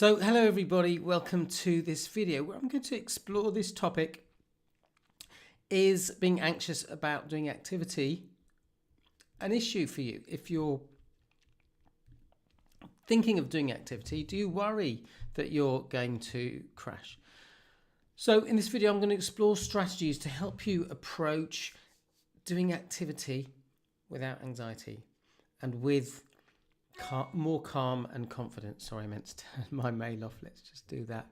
So hello everybody, welcome to this video where I'm going to explore this topic. Is being anxious about doing activity an issue for you? If you're thinking of doing activity, do you worry that you're going to crash? So in this video I'm going to explore strategies to help you approach doing activity without anxiety and with more calm and confidence. Sorry, I meant to turn my mail off. Let's just do that.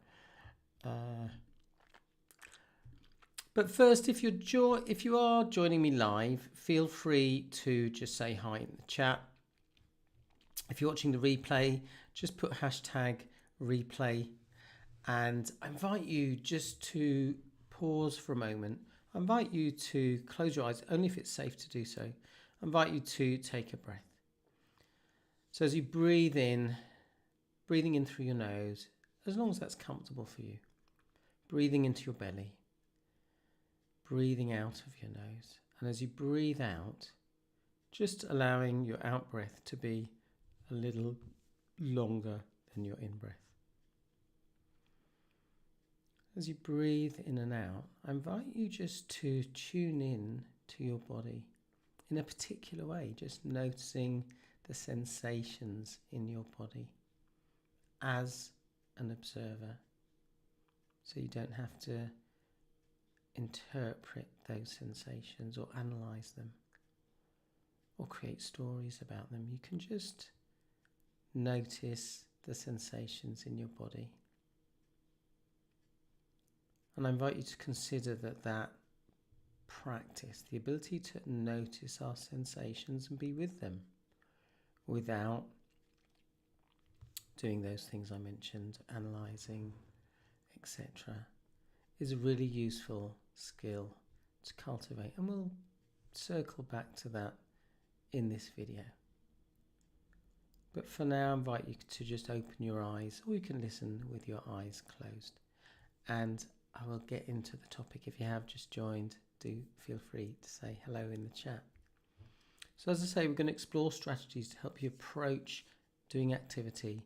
But first, if you are joining me live, feel free to just say hi in the chat. If you're watching the replay, just put hashtag replay. And I invite you just to pause for a moment. I invite you to close your eyes, only if it's safe to do so. I invite you to take a breath. So as you breathe in, breathing in through your nose, as long as that's comfortable for you, breathing into your belly, breathing out of your nose. And as you breathe out, just allowing your out breath to be a little longer than your in breath. As you breathe in and out, I invite you just to tune in to your body in a particular way, just noticing the sensations in your body as an observer, so you don't have to interpret those sensations or analyze them or create stories about them. You can just notice the sensations in your body. And I invite you to consider that practice, the ability to notice our sensations and be with them without doing those things I mentioned, analysing, etc., is a really useful skill to cultivate. And we'll circle back to that in this video. But for now, I invite you to just open your eyes, or you can listen with your eyes closed. And I will get into the topic. If you have just joined, do feel free to say hello in the chat. So as I say, we're going to explore strategies to help you approach doing activity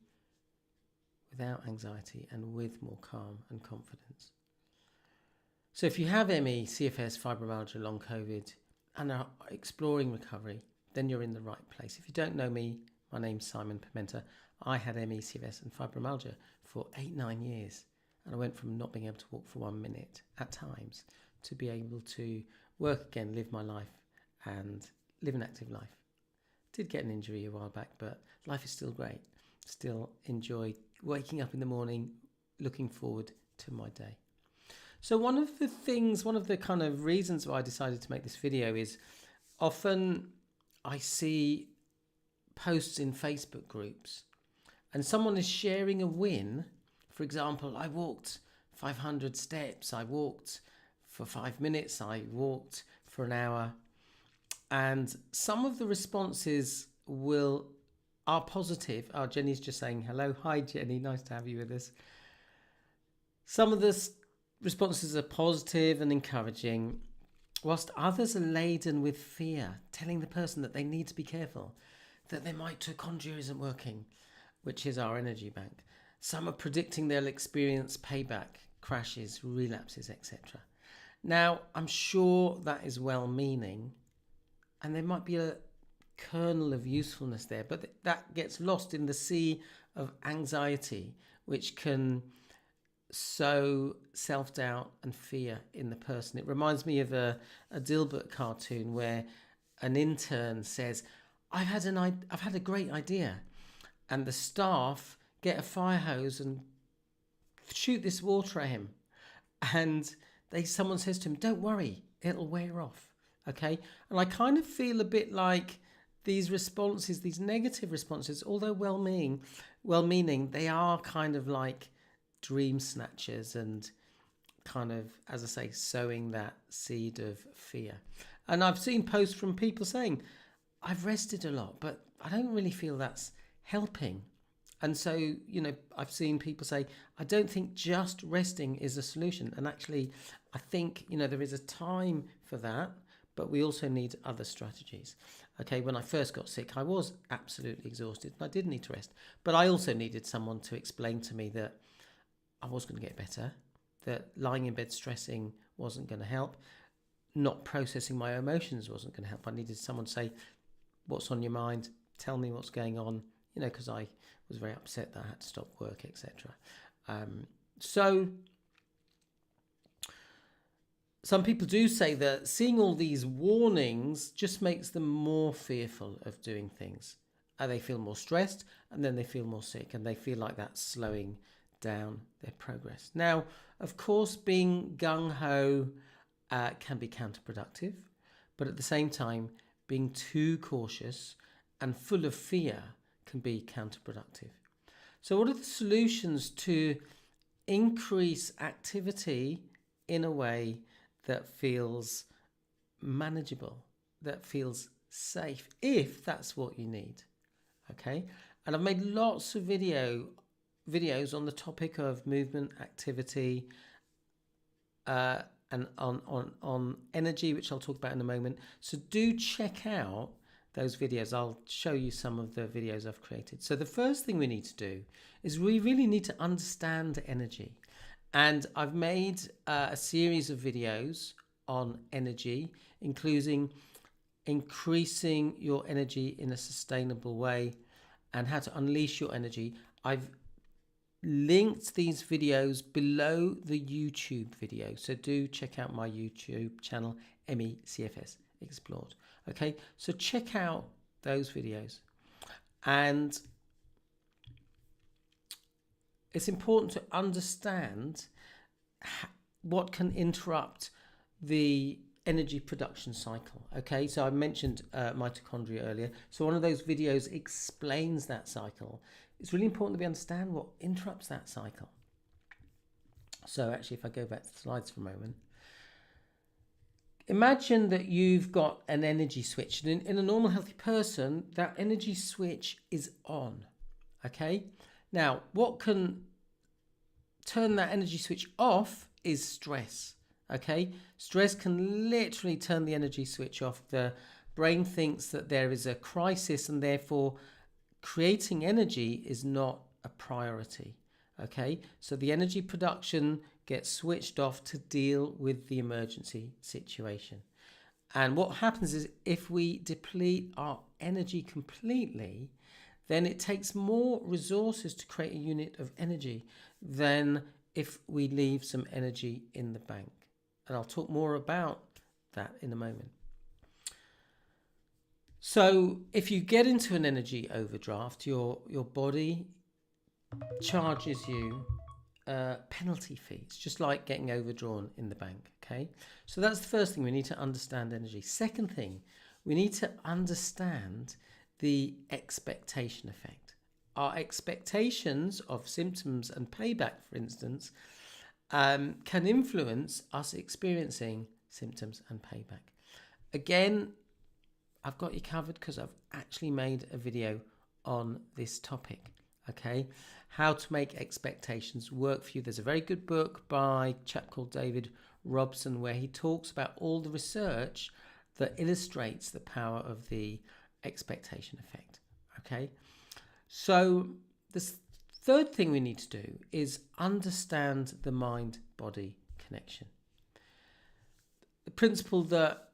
without anxiety and with more calm and confidence. So if you have ME, CFS, fibromyalgia, long COVID, and are exploring recovery, then you're in the right place. If you don't know me, my name's Pimenta. I had ME, CFS and fibromyalgia for 8-9 years. And I went from not being able to walk for 1 minute at times to be able to work again, live my life and live an active life. Did get an injury a while back, but life is still great. Still enjoy waking up in the morning, looking forward to my day. So one of the kind of reasons why I decided to make this video is often I see posts in Facebook groups and someone is sharing a win. For example, I walked 500 steps, I walked for 5 minutes, I walked for an hour. And some of the responses are positive. Oh, Jenny's just saying hello. Hi, Jenny. Nice to have you with us. Some of the responses are positive and encouraging, whilst others are laden with fear, telling the person that they need to be careful, that their mitochondria isn't working, which is our energy bank. Some are predicting they'll experience payback, crashes, relapses, etc. Now, I'm sure that is well-meaning, and there might be a kernel of usefulness there, but that gets lost in the sea of anxiety, which can sow self-doubt and fear in the person. It reminds me of a Dilbert cartoon where an intern says, I've had a great idea, and the staff get a fire hose and shoot this water at him, and someone says to him, don't worry, it'll wear off. Okay, and I kind of feel a bit like these responses, these negative responses, although well-meaning, they are kind of like dream snatchers and kind of, as I say, sowing that seed of fear. And I've seen posts from people saying, I've rested a lot, but I don't really feel that's helping. And so, I've seen people say, I don't think just resting is a solution. And actually, I think, there is a time for that, but we also need other strategies. Okay, when I first got sick, I was absolutely exhausted and I did need to rest, but I also needed someone to explain to me that I was going to get better, that lying in bed stressing wasn't going to help, not processing my emotions wasn't going to help. I needed someone to say, what's on your mind? Tell me what's going on, because I was very upset that I had to stop work, etc. So some people do say that seeing all these warnings just makes them more fearful of doing things. They feel more stressed, and then they feel more sick, and they feel like that's slowing down their progress. Now, of course, being gung-ho can be counterproductive, but at the same time, being too cautious and full of fear can be counterproductive. So what are the solutions to increase activity in a way that feels manageable, that feels safe, if that's what you need? Okay, and I've made lots of videos on the topic of movement, activity, and on energy, which I'll talk about in a moment. So do check out those videos. I'll show you some of the videos I've created. So the first thing we need to do is we really need to understand energy. And I've made a series of videos on energy, including increasing your energy in a sustainable way and how to unleash your energy. I've linked these videos below the YouTube video, so do check out my YouTube channel, CFS Explored. Okay, so check out those videos, and it's important to understand what can interrupt the energy production cycle. Okay, so I mentioned mitochondria earlier, so one of those videos explains that cycle. It's really important that we understand what interrupts that cycle. So actually, if I go back to the slides for a moment, imagine that you've got an energy switch, and in a normal healthy person, that energy switch is on. Okay, now what can turn that energy switch off is stress. Okay, stress can literally turn the energy switch off. The brain thinks that there is a crisis, and therefore creating energy is not a priority. Okay, so the energy production gets switched off to deal with the emergency situation. And what happens is, if we deplete our energy completely, then it takes more resources to create a unit of energy than if we leave some energy in the bank. And I'll talk more about that in a moment. So if you get into an energy overdraft, your body charges you penalty fees, just like getting overdrawn in the bank. Okay, so that's the first thing. We need to understand energy. Second thing, we need to understand the expectation effect. Our expectations of symptoms and payback, for instance, can influence us experiencing symptoms and payback. Again, I've got you covered because I've actually made a video on this topic. Okay, how to make expectations work for you. There's a very good book by a chap called David Robson where he talks about all the research that illustrates the power of the expectation effect. Okay, so the third thing we need to do is understand the mind-body connection. The principle that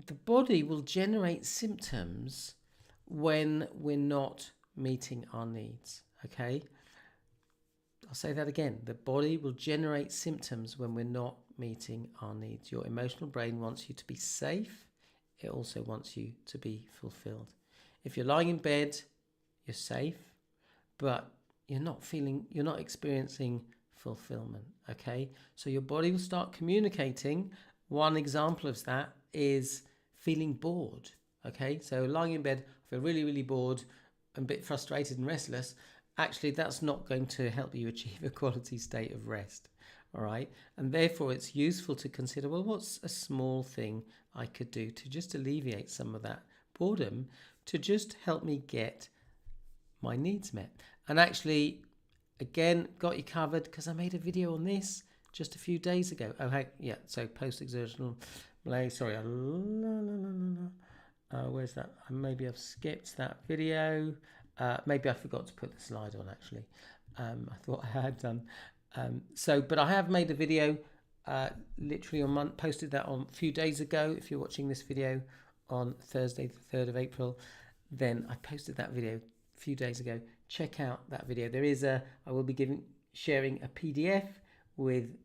the body will generate symptoms when we're not meeting our needs. Okay, I'll say that again. The body will generate symptoms when we're not meeting our needs. Your emotional brain wants you to be safe. It also wants you to be fulfilled. If you're lying in bed, you're safe, but you're not experiencing fulfillment. Okay, so your body will start communicating. One example of that is feeling bored. Okay, so lying in bed, I feel really, really bored, and a bit frustrated and restless. Actually, that's not going to help you achieve a quality state of rest. All right, and therefore it's useful to consider, well, what's a small thing I could do to just alleviate some of that boredom, to just help me get my needs met. And actually, again, got you covered because I made a video on this just a few days ago. Oh, heck, yeah, so post-exertional Malay. Sorry, where's that? Maybe I've skipped that video. Maybe I forgot to put the slide on, actually. I thought I had done. But I have made a video literally on month, posted that on a few days ago. If you're watching this video on Thursday, the 3rd of April, then I posted that video a few days ago. Check out that video. I will be sharing a PDF with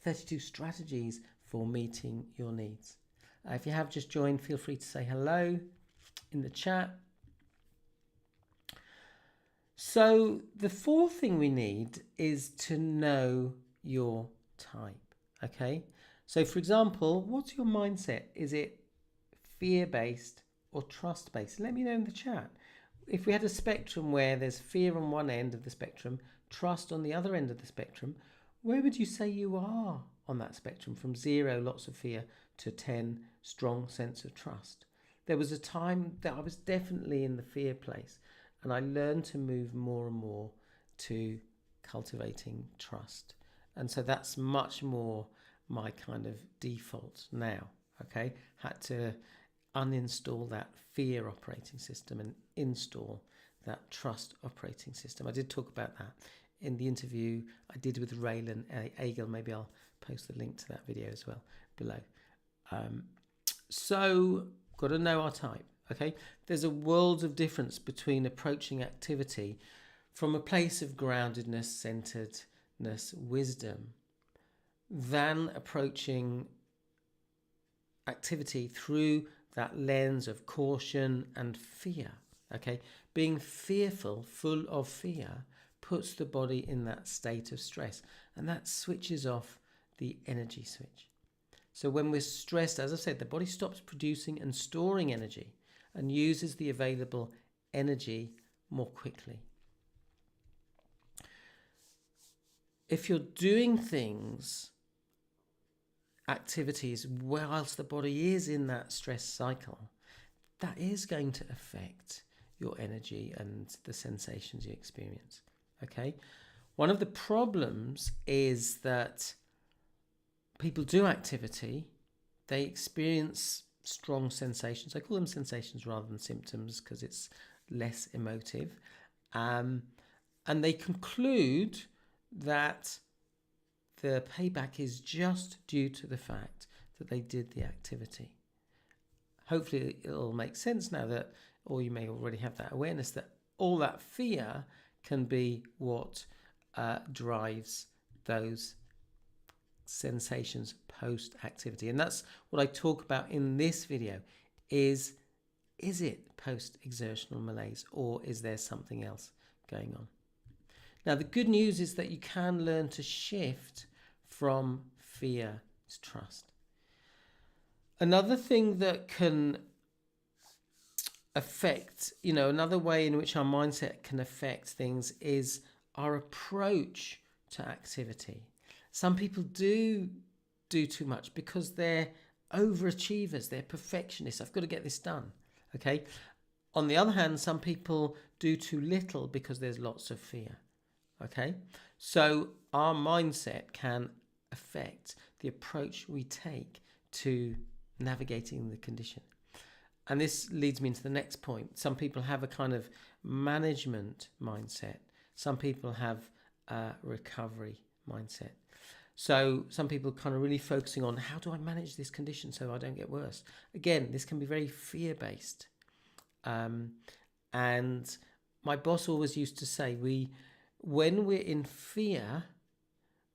32 strategies for meeting your needs. If you have just joined, feel free to say hello in the chat. So the fourth thing we need is to know your type. Okay, so for example, what's your mindset? Is it fear-based or trust-based? Let me know in the chat. If we had a spectrum where there's fear on one end of the spectrum, trust on the other end of the spectrum, where would you say you are on that spectrum, from 0, lots of fear, to 10, strong sense of trust? There was a time that I was definitely in the fear place, and I learned to move more and more to cultivating trust. And so that's much more my kind of default now. Okay, had to uninstall that fear operating system and install that trust operating system. I did talk about that in the interview I did with Raylan Agel. Maybe I'll post the link to that video as well below. So got to know our type. Okay, there's a world of difference between approaching activity from a place of groundedness, centeredness, wisdom, than approaching activity through that lens of caution and fear. Okay, being fearful, full of fear, puts the body in that state of stress, and that switches off the energy switch. So when we're stressed, as I said, the body stops producing and storing energy and uses the available energy more quickly. If you're doing activities whilst the body is in that stress cycle, that is going to affect your energy and the sensations you experience. Okay, one of the problems is that people do activity, they experience strong sensations. I call them sensations rather than symptoms because it's less emotive, and they conclude that the payback is just due to the fact that they did the activity. Hopefully it'll make sense now that, or you may already have that awareness, that all that fear can be what drives those sensations post activity. And that's what I talk about in this video. Is it post exertional malaise, or is there something else going on? Now the good news is that you can learn to shift from fear to trust. Another thing that can affect, another way in which our mindset can affect things is our approach to activity. Some people do too much because they're overachievers, they're perfectionists. I've got to get this done. Okay. On the other hand, some people do too little because there's lots of fear. Okay. So our mindset can affect the approach we take to navigating the condition. And this leads me into the next point. Some people have a kind of management mindset. Some people have a recovery mindset. So some people kind of really focusing on, how do I manage this condition so I don't get worse? Again, this can be very fear-based. And my boss always used to say, when we're in fear,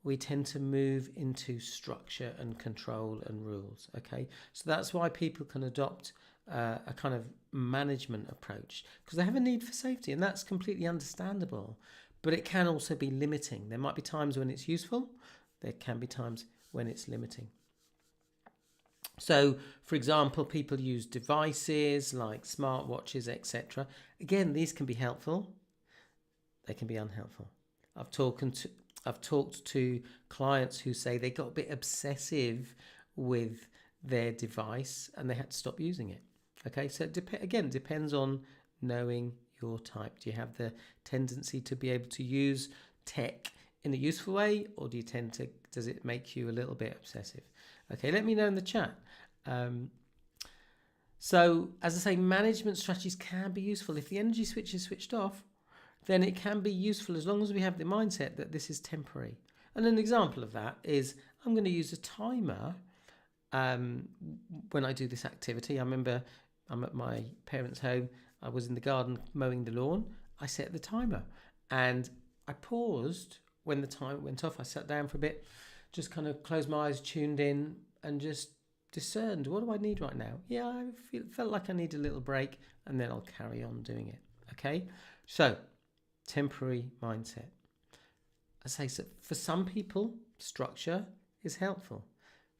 we tend to move into structure and control and rules. Okay, so that's why people can adopt a kind of management approach, because they have a need for safety, and that's completely understandable. But it can also be limiting. There might be times when it's useful. There can be times when it's limiting. So, for example, people use devices like smartwatches, etc. Again, these can be helpful. They can be unhelpful. I've talked to clients who say they got a bit obsessive with their device and they had to stop using it. Okay, so it depends on knowing your type. Do you have the tendency to be able to use tech in a useful way, or does it make you a little bit obsessive? Okay, let me know in the chat. So, as I say, management strategies can be useful. If the energy switch is switched off, then it can be useful as long as we have the mindset that this is temporary. And an example of that is I'm going to use a timer when I do this activity. I remember I'm at my parents' home. I was in the garden mowing the lawn. I set the timer and I paused when the timer went off. I sat down for a bit, just kind of closed my eyes, tuned in, and just discerned, what do I need right now? Yeah, I felt like I need a little break, and then I'll carry on doing it. Okay, so temporary mindset. I say, so for some people, structure is helpful.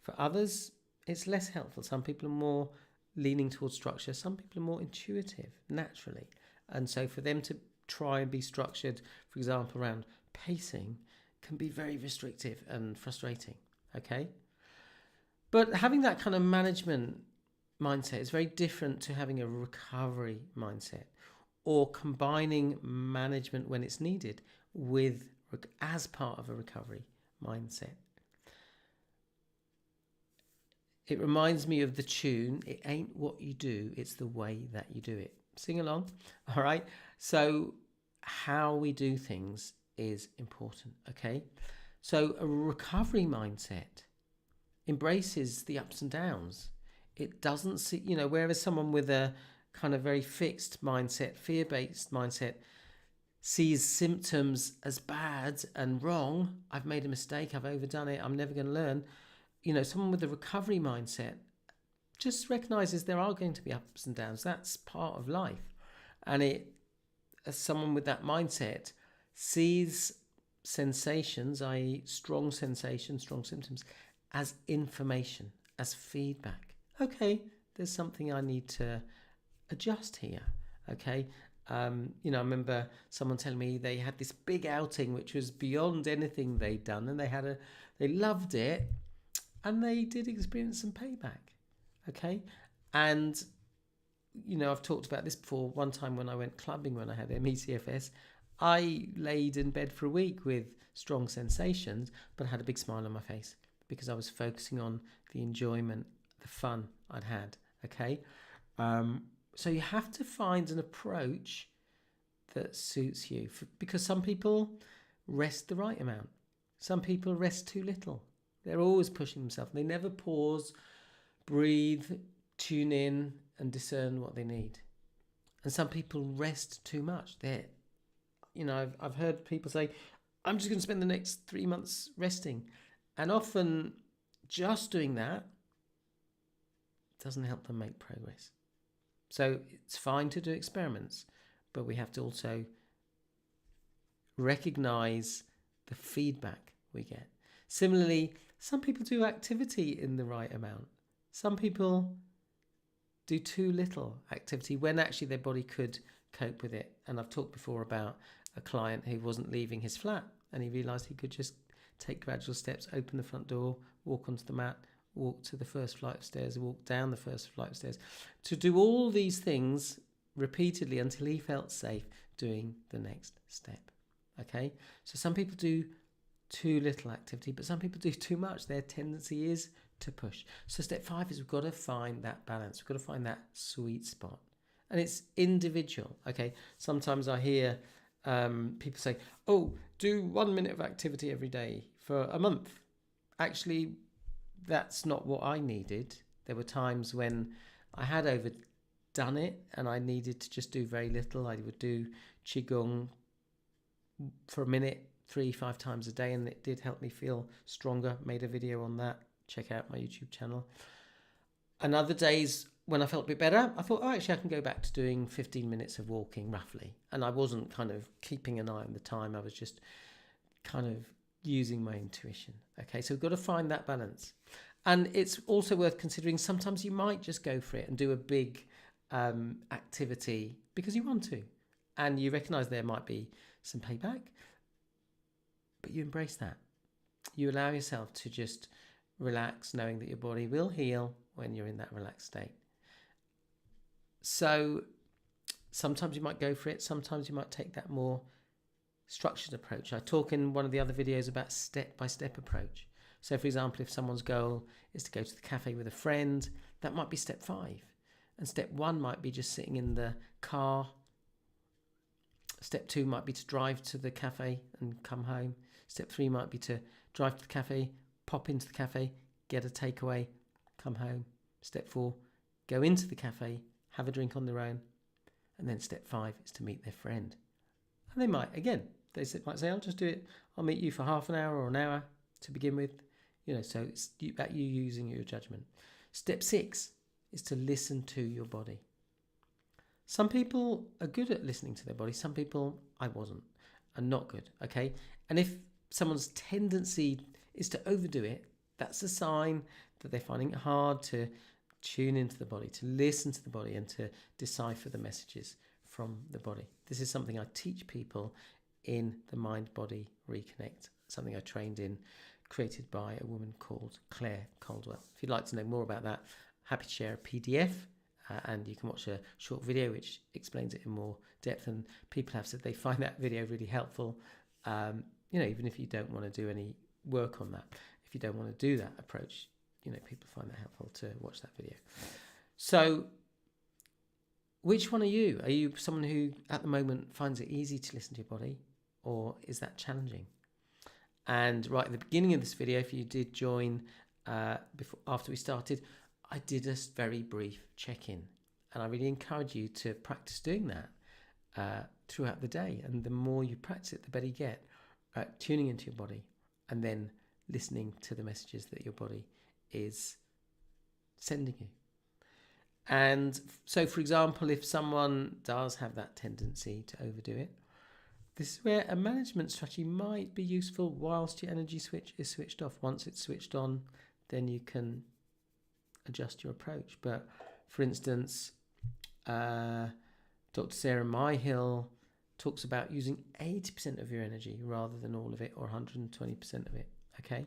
For others, it's less helpful. Some people are more leaning towards structure. Some people are more intuitive, naturally. And so for them to try and be structured, for example, around pacing, can be very restrictive and frustrating. Okay? But having that kind of management mindset is very different to having a recovery mindset, or combining management when it's needed with as part of a recovery mindset. It reminds me of the tune, it ain't what you do, it's the way that you do it. Sing along, all right? So how we do things is important, okay? So a recovery mindset embraces the ups and downs. It doesn't see, whereas someone with a kind of very fixed mindset, fear-based mindset, sees symptoms as bad and wrong. I've made a mistake, I've overdone it, I'm never going to learn. Someone with a recovery mindset just recognizes there are going to be ups and downs. That's part of life. And as someone with that mindset sees sensations, i.e. strong sensations, strong symptoms, as information, as feedback. Okay, there's something I need to adjust here. Okay. I remember someone telling me they had this big outing which was beyond anything they'd done, and they loved it, and they did experience some payback. Okay. And I've talked about this before. One time when I went clubbing, when I had CFS, I laid in bed for a week with strong sensations, but had a big smile on my face because I was focusing on the enjoyment, the fun I'd had. Okay. So you have to find an approach that suits you, because some people rest the right amount. Some people rest too little. They're always pushing themselves. They never pause, breathe, tune in, and discern what they need. And some people rest too much. I've heard people say, I'm just going to spend the next 3 months resting. And often just doing that doesn't help them make progress. So it's fine to do experiments, but we have to also recognize the feedback we get. Similarly, some people do activity in the right amount. Some people do too little activity when actually their body could cope with it. And I've talked before about a client who wasn't leaving his flat, and he realized he could just take gradual steps, open the front door, walk onto the mat, walk to the first flight of stairs, walk down the first flight of stairs, to do all these things repeatedly until he felt safe doing the next step. Okay, so some people do too little activity, but some people do too much. Their tendency is to push. So step 5 is we've got to find that balance. We've got to find that sweet spot, and it's individual. Okay, sometimes I hear people say, oh, do 1 minute of activity every day for a month. Actually, that's not what I needed. There were times when I had overdone it and I needed to just do very little. I would do Qigong for a minute 3-5 times a day, and it did help me feel stronger. Made a video on that. Check out my YouTube channel. And other days when I felt a bit better, I thought, actually I can go back to doing 15 minutes of walking roughly. And I wasn't kind of keeping an eye on the time. I was just kind of using my intuition. Okay, so we've got to find that balance. And it's also worth considering, sometimes you might just go for it and do a big activity because you want to, and you recognize there might be some payback, but you embrace that. You allow yourself to just relax, knowing that your body will heal when you're in that relaxed state. So sometimes you might go for it, sometimes you might take that more structured approach. I talk in one of the other videos about step-by-step approach. So for example, if someone's goal is to go to the cafe with a friend, that might be step 5. And step 1 might be just sitting in the car. Step 2 might be to drive to the cafe and come home. Step 3 might be to drive to the cafe, pop into the cafe, get a takeaway, come home. Step 4, go into the cafe, have a drink on their own. And then step 5 is to meet their friend. And they might, again, might say, I'll just do it. I'll meet you for half an hour or an hour to begin with. So it's about you using your judgment. Step 6 is to listen to your body. Some people are good at listening to their body. Some people, I wasn't, are not good, okay? And if someone's tendency is to overdo it, that's a sign that they're finding it hard to tune into the body, to listen to the body, and to decipher the messages from the body. This is something I teach people in the Mind-Body Reconnect, something I trained in, created by a woman called Claire Caldwell. If you'd like to know more about that, happy to share a PDF, and you can watch a short video which explains it in more depth. And people have said they find that video really helpful, even if you don't want to do any work on that. If you don't want to do that approach, people find that helpful to watch that video. So which one are you? Are you someone who at the moment finds it easy to listen to your body, or is that challenging? And right at the beginning of this video, if you did join after we started, I did a very brief check-in, and I really encourage you to practice doing that throughout the day. And the more you practice it, the better you get at tuning into your body and then listening to the messages that your body is sending you. And so, for example, if someone does have that tendency to overdo it, this is where a management strategy might be useful whilst your energy switch is switched off. Once it's switched on, then you can adjust your approach. But for instance, Dr. Sarah Myhill talks about using 80% of your energy rather than all of it, or 120% of it. Okay.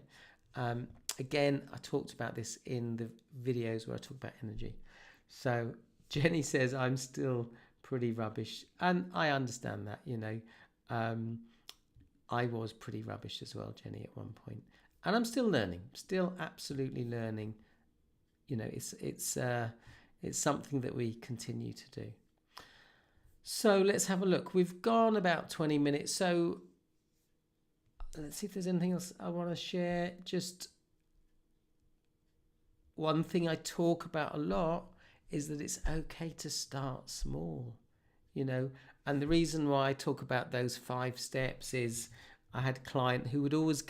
Again, I talked about this in the videos where I talk about energy. So Jenny says, I'm still pretty rubbish. And I understand that, I was pretty rubbish as well, Jenny, at one point. And I'm still learning, still absolutely learning. It's something that we continue to do. So let's have a look. We've gone about 20 minutes. So let's see if there's anything else I want to share. Just one thing I talk about a lot is that it's okay to start small, and the reason why I talk about those 5 steps is I had a client who would always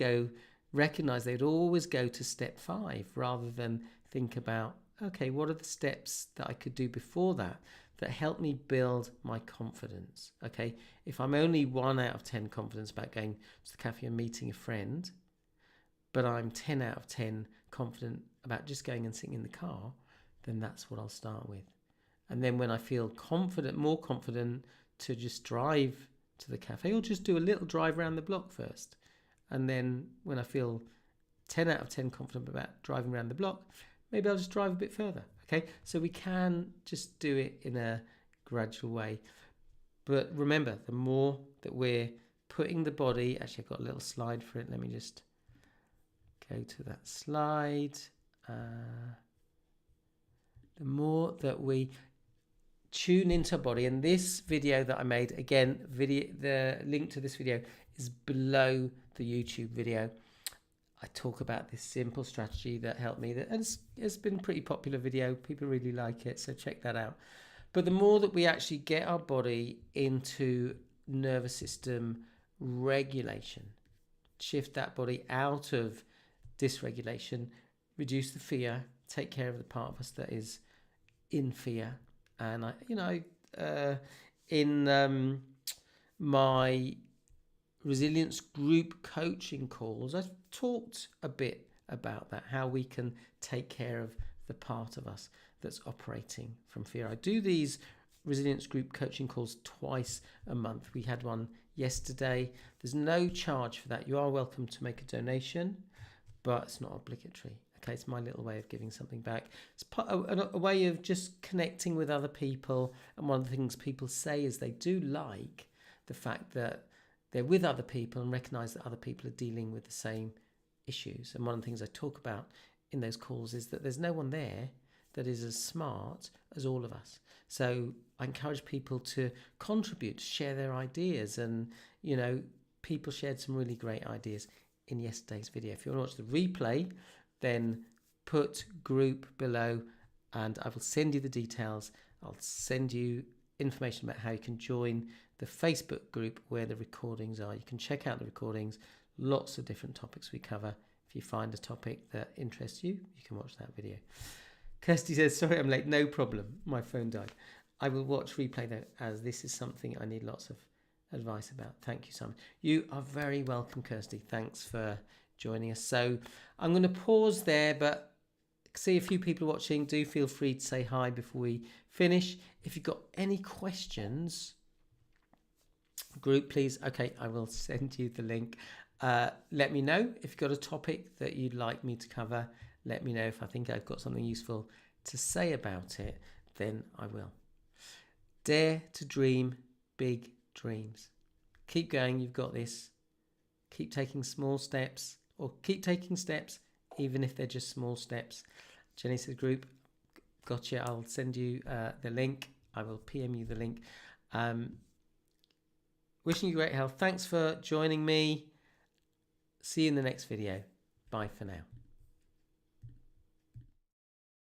recognize they'd always go to step 5 rather than think about, okay, what are the steps that I could do before that help me build my confidence? Okay, if I'm only 1 out of 10 confident about going to the cafe and meeting a friend, but I'm 10 out of 10 confident about just going and sitting in the car, then that's what I'll start with. And then when I feel more confident to just drive to the cafe, or just do a little drive around the block first. And then when I feel 10 out of 10 confident about driving around the block, maybe I'll just drive a bit further. Okay, so we can just do it in a gradual way. But remember, the more that we're putting the body, actually I've got a little slide for it. Let me just go to that slide. The more that we tune into our body, and this video that I made, again, the link to this video is below the YouTube video. I talk about this simple strategy that helped me, and it's been a pretty popular video. People really like it, so check that out. But the more that we actually get our body into nervous system regulation, shift that body out of dysregulation, reduce the fear, take care of the part of us that is in fear. And in my resilience group coaching calls, I've talked a bit about that, how we can take care of the part of us that's operating from fear. I do these resilience group coaching calls twice a month. We had one yesterday. There's no charge for that. You are welcome to make a donation, but it's not obligatory. Okay, it's my little way of giving something back. It's a way of just connecting with other people. And one of the things people say is they do like the fact that they're with other people and recognize that other people are dealing with the same issues. And one of the things I talk about in those calls is that there's no one there that is as smart as all of us. So I encourage people to contribute, share their ideas, and people shared some really great ideas in yesterday's video. If you want to watch the replay, then put group below and I will send you the details. I'll send you information about how you can join the Facebook group where the recordings are. You can check out the recordings, lots of different topics we cover. If you find a topic that interests you, you can watch that video. Kirsty says, sorry I'm late, no problem, my phone died. I will watch replay though, as this is something I need lots of advice about. Thank you, Simon. You are very welcome, Kirsty. Thanks for joining us. So I'm going to pause there, but see a few people watching. Do feel free to say hi before we finish. If you've got any questions, group, please. Okay, I will send you the link. Let me know if you've got a topic that you'd like me to cover. Let me know if I think I've got something useful to say about it, then I will. Dare to dream big dreams. Keep going, you've got this. Keep taking small steps, or keep taking steps even if they're just small steps. Jenny says, group, gotcha. I'll send you the link. I will PM you the link. Wishing you great health. Thanks for joining me. See you in the next video. Bye for now.